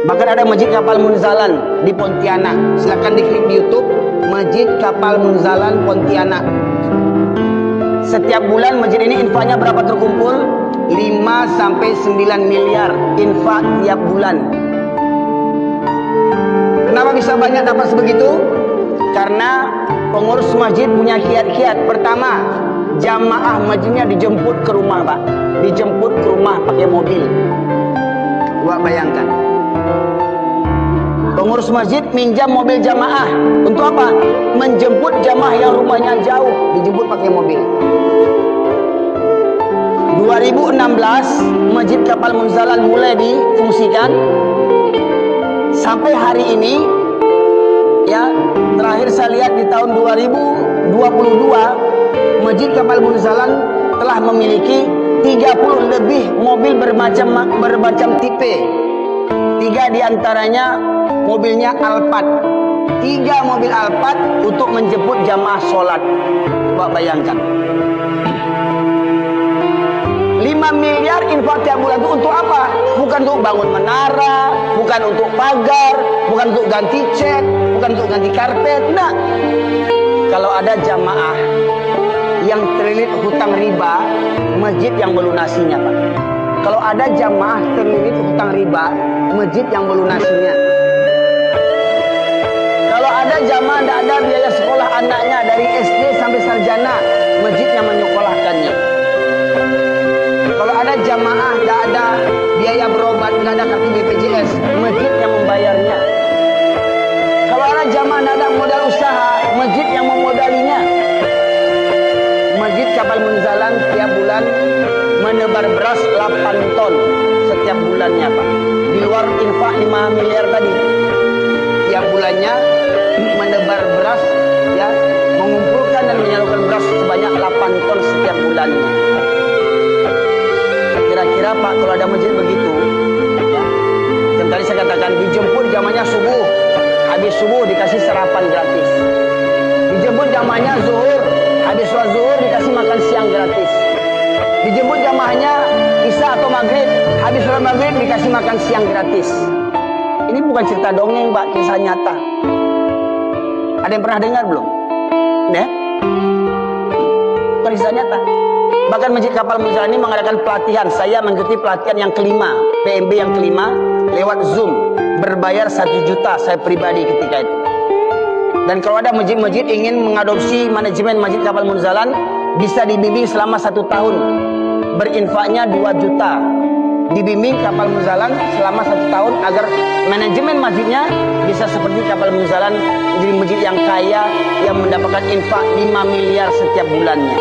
Bahkan ada Masjid Kapal Munzalan di Pontianak. Silakan diklik di YouTube Masjid Kapal Munzalan Pontianak. Setiap bulan masjid ini infaknya berapa terkumpul? 5 sampai 9 miliar infak tiap bulan. Kenapa bisa banyak dapat sebegitu? Karena pengurus masjid punya kiat-kiat. Pertama, jamaah masjidnya dijemput ke rumah, Pak. Dijemput ke rumah pakai mobil. Coba bayangkan. Pengurus masjid minjam mobil jamaah. Untuk apa? Menjemput jamaah yang rumahnya jauh. Dijemput pakai mobil. 2016 Masjid Kapal Munzalan mulai difungsikan. Sampai hari ini, ya, terakhir saya lihat di tahun 2022 Masjid Kapal Munzalan telah memiliki 30 lebih mobil bermacam tipe. 3 diantaranya mobilnya Alphard. 3 mobil Alphard untuk menjemput jamaah sholat. Coba bayangkan. 5 miliar infak tiap bulan itu untuk apa? Bukan untuk bangun menara, bukan untuk pagar, bukan untuk ganti cat, bukan untuk ganti karpet. Nah, kalau ada jamaah yang terlilit hutang riba, masjid yang melunasinya, Pak. Kalau ada jamaah terlilit hutang riba, masjid yang melunasinya. Kalau ada jamaah tidak ada biaya sekolah anaknya dari SD sampai sarjana, masjid yang menyekolahkannya. Kalau ada jamaah tidak ada biaya berobat, tidak ada kartu BPJS, masjid yang membayarnya. Kalau ada jamaah tidak ada modal usaha, masjid yang memodalinya. Masjid Kapal Munzalan tiap bulan menebar beras 8 ton setiap bulannya, Pak. Di luar infak 5 miliar tadi, tiap bulannya menebar beras, ya, mengumpulkan dan menyalurkan beras sebanyak 8 ton setiap bulannya. Kira-kira, Pak, kalau ada masjid begitu, ya, yang tadi saya katakan dijemput jamanya subuh, habis subuh dikasih sarapan gratis. Dijemput jamanya zuhur, habis sholat zuhur dikasih makan siang gratis. Dijemput jamaahnya isya atau maghrib, habis sholat maghrib dikasih makan siang gratis. Ini bukan cerita dongeng, Pak, kisah nyata. Ada yang pernah dengar belum? Ya? Bukan kisah nyata. Bahkan Masjid Kapal Munzalan ini mengadakan pelatihan. Saya mengikuti pelatihan yang kelima, PMB yang kelima, lewat Zoom. Berbayar 1 juta saya pribadi ketika itu. Dan kalau ada masjid-masjid ingin mengadopsi manajemen Masjid Kapal Munzalan, bisa dibimbing selama 1 tahun. Berinfaknya 2 juta. Dibimbing Kapal Munzalan selama 1 tahun agar manajemen masjidnya bisa seperti Kapal Munzalan, menjadi masjid yang kaya, yang mendapatkan infak 5 miliar setiap bulannya.